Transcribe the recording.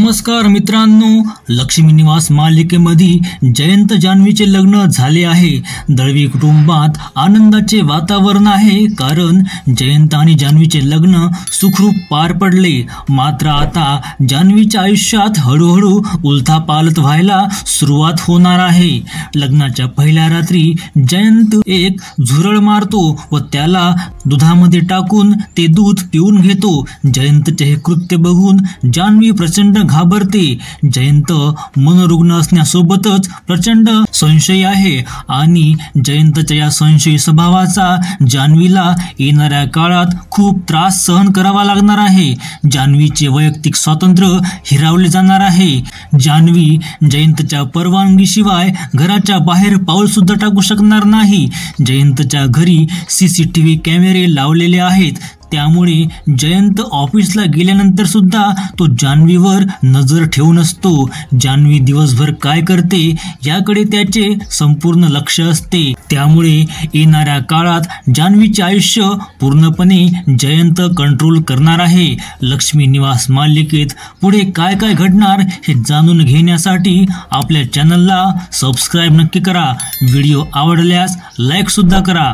नमस्कार मित्रांनो, लक्ष्मी निवास मालिकेमध्ये जयंत जान्हवीचे लग्न झाले आहे। दळवी कुटुंबात आनंदाचे वातावरण आहे, कारण जयंत आणि जान्हवीचे लग्न सुखरूप पार पडले। मात्र आता जान्हवीच्या आयुष्यात हळूहळू उलथापालथ व्हायला सुरुवात होणार आहे। लग्नाच्या पहिल्या रात्री जयंत एक झुरळ मारतो व त्याला दुधामध्ये टाकून ते दूध पिऊन घेतो। जयंतचे हे कृत्य बघून जान्हवी प्रचंड घाबरते। जयंत मनोरुग्ण असण्यासोबतच प्रचंड संशयी आहे आणि जयंतच्या या संशयी स्वभावाचा जान्हवीला येणाऱ्या काळात खूप त्रास सहन करावा लागणार आहे। जान्हवीचे वैयक्तिक स्वातंत्र्य हिरावले जाणार आहे। जान्हवी जयंतच्या परवानगीशिवाय घराच्या बाहेर पाऊल सुद्धा टाकू शकणार नाही। जयंतच्या घरी सीसीटीव्ही कॅमेरे लावलेले आहेत, त्यामुळे जयंत ऑफिसला गेल्यानंतर सुद्धा तो जान्हवीवर नजर ठेवून असतो। जान्हवी दिवसभर काय करते याकडे त्याचे संपूर्ण लक्ष असते, त्यामुळे येणाऱ्या काळात जान्हवीचे आयुष्य पूर्णपणे जयंत कंट्रोल करणार आहे। लक्ष्मी निवास मालिकेत पुढे काय काय घडणार हे जाणून घेण्यासाठी आपल्या चॅनलला सबस्क्राईब नक्की करा। व्हिडिओ आवडल्यास लाईक सुद्धा करा।